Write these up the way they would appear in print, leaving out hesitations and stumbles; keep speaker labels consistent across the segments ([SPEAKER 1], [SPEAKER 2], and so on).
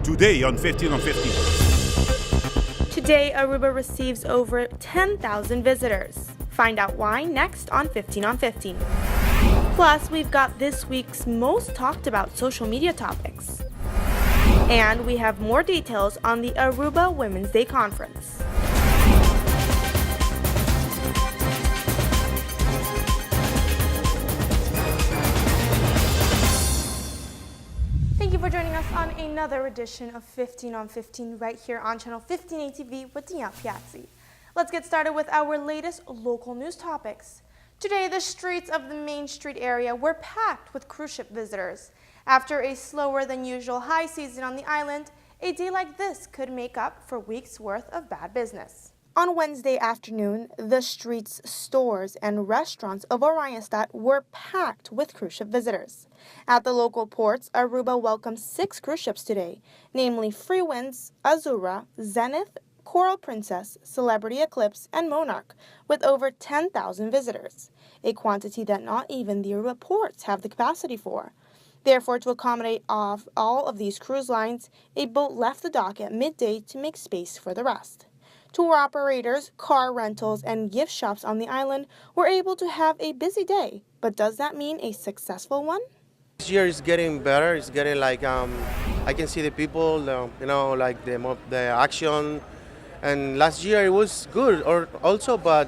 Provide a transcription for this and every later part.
[SPEAKER 1] Today on 15 on 15.
[SPEAKER 2] Today, Aruba receives over 10,000 visitors. Find out why next on 15 on 15. Plus, we've got this week's most talked about social media topics. And we have more details on the Aruba Women's Day Conference. Thank you for joining us on another edition of 15 on 15 right here on Channel 15 ATV with Daniela Piazzi. Let's get started with our latest local news topics. Today, the streets of the Main Street area were packed with cruise ship visitors. After a slower than usual high season on the island, a day like this could make up for weeks' worth of bad business. On Wednesday afternoon, the streets, stores, and restaurants of Orionstadt were packed with cruise ship visitors. At the local ports, Aruba welcomed 6 cruise ships today, namely Free Winds, Azura, Zenith, Coral Princess, Celebrity Eclipse, and Monarch, with over 10,000 visitors, a quantity that not even the Aruba ports have the capacity for. Therefore, to accommodate all of these cruise lines, a boat left the dock at midday to make space for the rest. Tour operators, car rentals, and gift shops on the island were able to have a busy day, but does that mean a successful one?
[SPEAKER 3] This year is getting better. It's getting like I can see the people, like the action. And last year it was good, also, but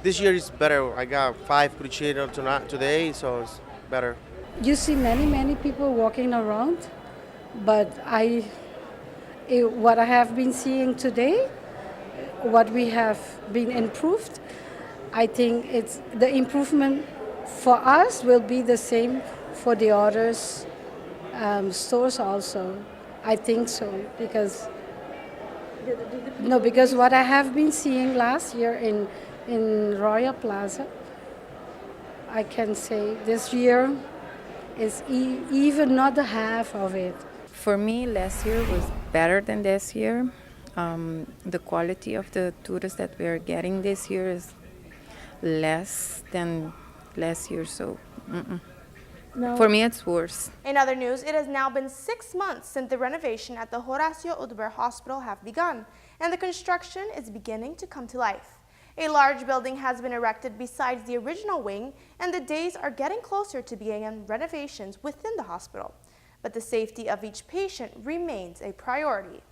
[SPEAKER 3] this year is better. I got 5 cruise ships today, so it's better.
[SPEAKER 4] You see many people walking around, but what I have been seeing today, what we have been improved, I think it's the improvement for us will be the same for the others stores also. I think so because what I have been seeing last year in Royal Plaza, I can say this year is even not the half of it.
[SPEAKER 5] For me, last year was better than this year. The quality of the tourists that we are getting this year is less than last year, so no. For me it's worse.
[SPEAKER 2] In other news, it has now been 6 months since the renovation at the Horacio Udber Hospital have begun, and the construction is beginning to come to life. A large building has been erected besides the original wing, and the days are getting closer to beginning renovations within the hospital. But the safety of each patient remains a priority.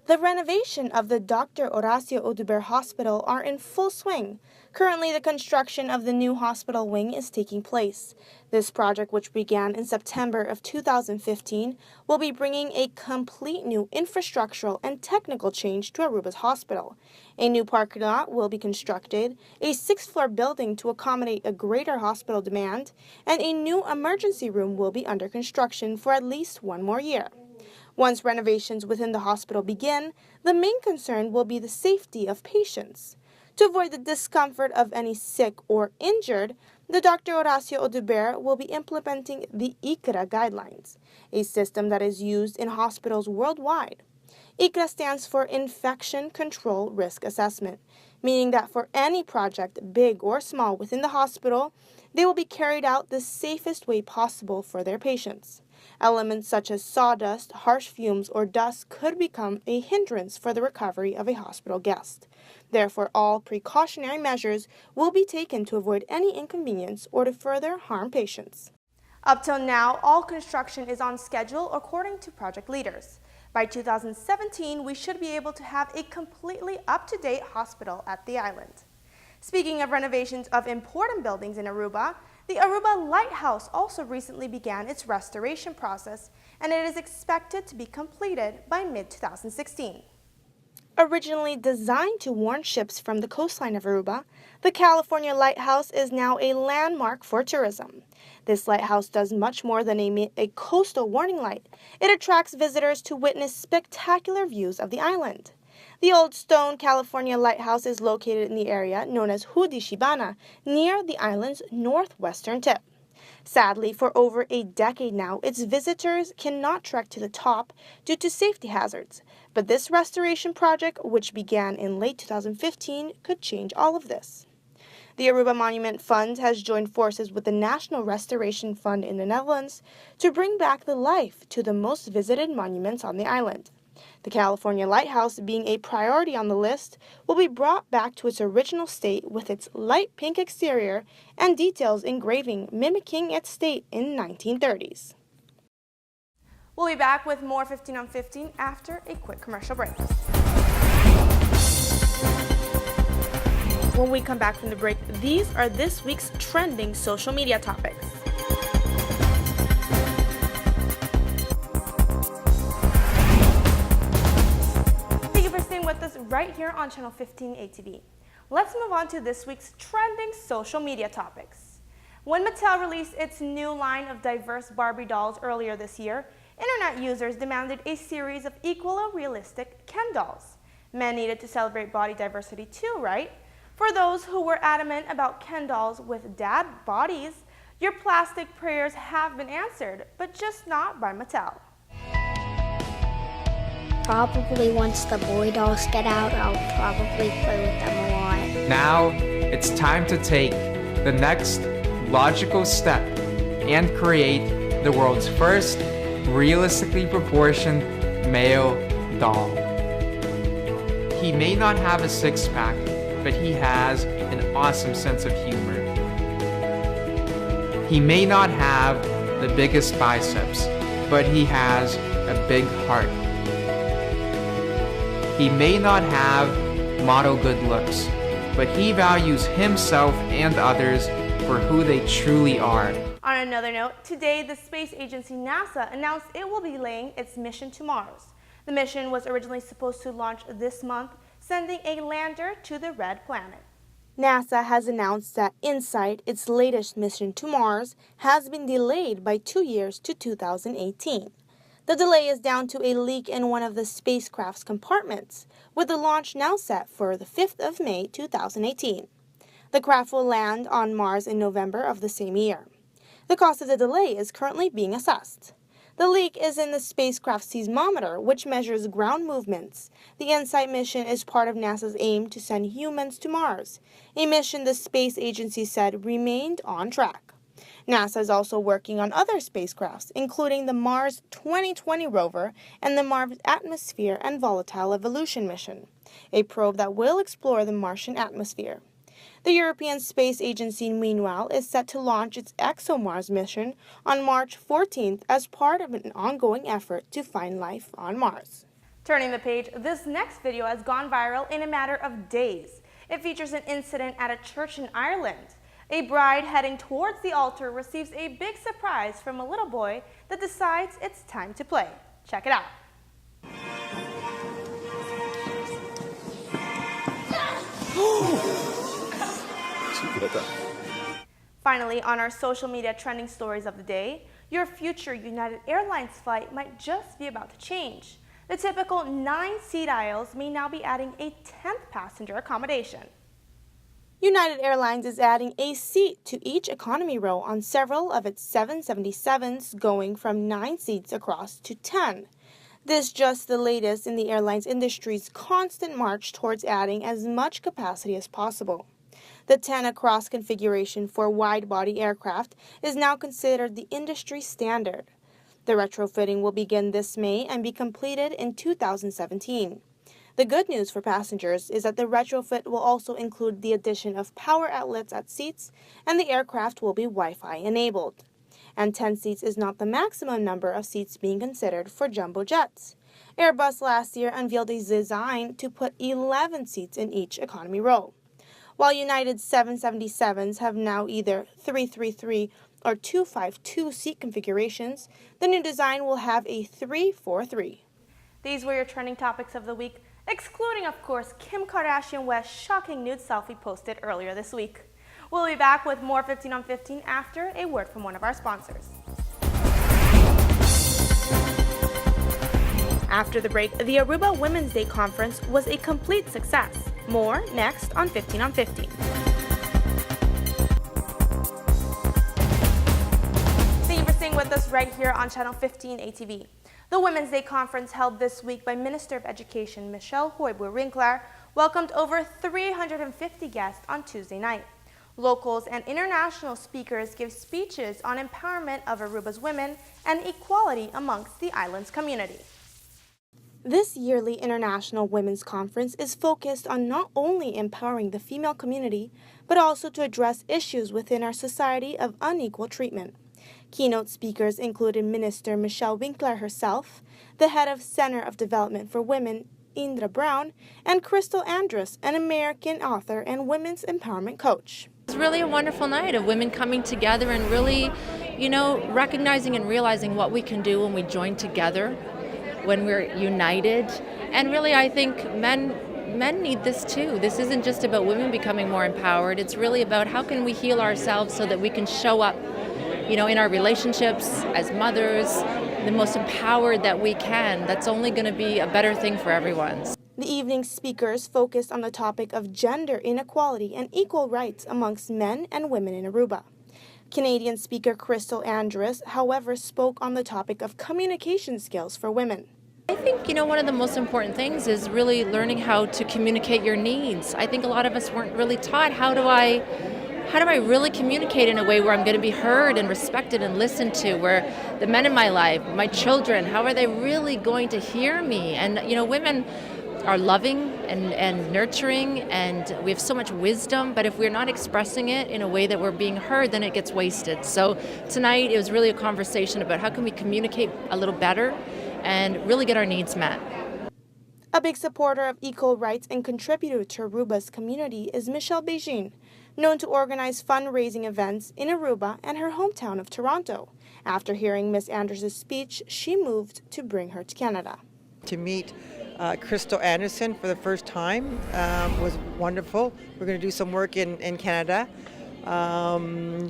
[SPEAKER 2] The renovation of the Dr. Horacio Udber Hospital are in full swing. Currently, the construction of the new hospital wing is taking place. This project, which began in September of 2015, will be bringing a complete new infrastructural and technical change to Aruba's hospital. A new parking lot will be constructed, a 6th-floor building to accommodate a greater hospital demand, and a new emergency room will be under construction for at least 1 more year. Once renovations within the hospital begin, the main concern will be the safety of patients. To avoid the discomfort of any sick or injured, the Dr. Horacio Udber will be implementing the ICRA guidelines, a system that is used in hospitals worldwide. ICRA stands for Infection Control Risk Assessment, meaning that for any project, big or small, within the hospital, they will be carried out the safest way possible for their patients. Elements such as sawdust, harsh fumes, or dust could become a hindrance for the recovery of a hospital guest. Therefore, all precautionary measures will be taken to avoid any inconvenience or to further harm patients. Up till now, all construction is on schedule according to project leaders. By 2017, we should be able to have a completely up-to-date hospital at the island. Speaking of renovations of important buildings in Aruba, the Aruba Lighthouse also recently began its restoration process, and it is expected to be completed by mid-2016. Originally designed to warn ships from the coastline of Aruba, the California Lighthouse is now a landmark for tourism. This lighthouse does much more than a coastal warning light. It attracts visitors to witness spectacular views of the island. The old stone California Lighthouse is located in the area known as Hudishibana, near the island's northwestern tip. Sadly, for over a decade now, its visitors cannot trek to the top due to safety hazards. But this restoration project, which began in late 2015, could change all of this. The Aruba Monument Fund has joined forces with the National Restoration Fund in the Netherlands to bring back the life to the most visited monuments on the island. The California lighthouse, being a priority on the list, will be brought back to its original state with its light pink exterior and details engraving mimicking its state in 1930s. We'll be back with more 15 on 15 after a quick commercial break. When we come back from the break, these are this week's trending social media topics. Thank you for staying with us right here on Channel 15 ATV. Let's move on to this week's trending social media topics. When Mattel released its new line of diverse Barbie dolls earlier this year, internet users demanded a series of equally realistic Ken dolls. Men needed to celebrate body diversity too, right? For those who were adamant about Ken dolls with dad bodies, your plastic prayers have been answered, but just not by Mattel.
[SPEAKER 6] Probably once the boy dolls get out, I'll probably play with them a lot.
[SPEAKER 7] Now it's time to take the next logical step and create the world's first realistically proportioned male doll. He may not have a six-pack, but he has an awesome sense of humor. He may not have the biggest biceps, but he has a big heart. He may not have model good looks, but he values himself and others for who they truly are.
[SPEAKER 2] On another note, today the space agency NASA announced it will be laying its mission to Mars. The mission was originally supposed to launch this month, sending a lander to the red planet. NASA has announced that InSight, its latest mission to Mars, has been delayed by 2 years to 2018. The delay is down to a leak in one of the spacecraft's compartments, with the launch now set for the 5th of May 2018. The craft will land on Mars in November of the same year. The cost of the delay is currently being assessed. The leak is in the spacecraft seismometer, which measures ground movements. The InSight mission is part of NASA's aim to send humans to Mars, a mission the space agency said remained on track. NASA is also working on other spacecrafts, including the Mars 2020 rover and the Mars Atmosphere and Volatile Evolution mission, a probe that will explore the Martian atmosphere. The European Space Agency, meanwhile, is set to launch its ExoMars mission on March 14th as part of an ongoing effort to find life on Mars. Turning the page, this next video has gone viral in a matter of days. It features an incident at a church in Ireland. A bride heading towards the altar receives a big surprise from a little boy that decides it's time to play. Check it out. Finally, on our social media trending stories of the day, your future United Airlines flight might just be about to change. The typical 9 seat aisles may now be adding a 10th passenger accommodation. United Airlines is adding a seat to each economy row on several of its 777s, going from 9 seats across to 10. This just the latest in the airlines industry's constant march towards adding as much capacity as possible. The 10 across configuration for wide-body aircraft is now considered the industry standard. The retrofitting will begin this May and be completed in 2017. The good news for passengers is that the retrofit will also include the addition of power outlets at seats, and the aircraft will be Wi-Fi enabled. And 10 seats is not the maximum number of seats being considered for jumbo jets. Airbus last year unveiled a design to put 11 seats in each economy row. While United's 777s have now either 333 or 252 seat configurations, the new design will have a 343. These were your trending topics of the week, excluding, of course, Kim Kardashian West's shocking nude selfie posted earlier this week. We'll be back with more 15 on 15 after a word from one of our sponsors. After the break, the Aruba Women's Day Conference was a complete success. More next on 15 on 15. Thank you for staying with us right here on Channel 15 ATV. The Women's Day Conference held this week by Minister of Education Michelle Hoiberg-Winkler welcomed over 350 guests on Tuesday night. Locals and international speakers give speeches on empowerment of Aruba's women and equality amongst the island's community. This yearly International Women's Conference is focused on not only empowering the female community, but also to address issues within our society of unequal treatment. Keynote speakers included Minister Michelle Winkler herself, the head of Center of Development for Women, Indra Brown, and Crystal Andrus, an American author and women's empowerment coach.
[SPEAKER 8] It's really a wonderful night of women coming together and really, recognizing and realizing what we can do when we join together, when we're united. And really, I think men need this too. This isn't just about women becoming more empowered. It's really about how can we heal ourselves so that we can show up, in our relationships as mothers, the most empowered that we can. That's only going to be a better thing for everyone.
[SPEAKER 2] The evening's speakers focused on the topic of gender inequality and equal rights amongst men and women in Aruba. Canadian speaker Crystal Andrus, however, spoke on the topic of communication skills for women.
[SPEAKER 8] I think, one of the most important things is really learning how to communicate your needs. I think a lot of us weren't really taught how do I really communicate in a way where I'm going to be heard and respected and listened to, where the men in my life, my children, how are they really going to hear me? And, women are loving and nurturing, and we have so much wisdom, but if we're not expressing it in a way that we're being heard, then it gets wasted. So tonight it was really a conversation about how can we communicate a little better and really get our needs met.
[SPEAKER 2] A big supporter of equal rights and contributor to Aruba's community is Michelle Beijing, known to organize fundraising events in Aruba and her hometown of Toronto. After hearing Ms. Andrews' speech, she moved to bring her to Canada.
[SPEAKER 9] To meet Crystal Anderson for the first time was wonderful. We're going to do some work in Canada.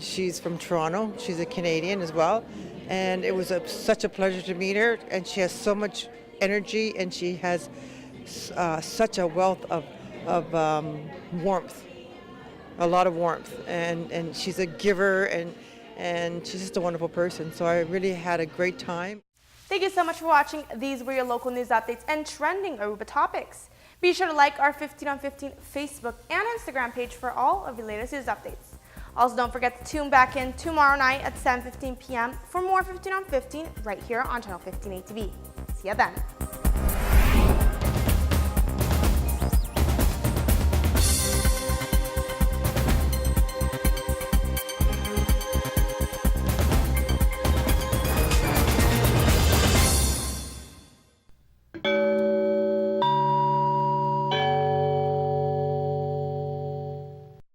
[SPEAKER 9] She's from Toronto. She's a Canadian as well. And it was such a pleasure to meet her. And she has so much energy, and she has such a wealth of warmth, a lot of warmth. And she's a giver, and she's just a wonderful person. So I really had a great time.
[SPEAKER 2] Thank you so much for watching. These were your local news updates and trending Aruba topics. Be sure to like our 15 on 15 Facebook and Instagram page for all of your latest news updates. Also, don't forget to tune back in tomorrow night at 7:15 p.m. for more 15 on 15 right here on Channel 15 ATV. See you then.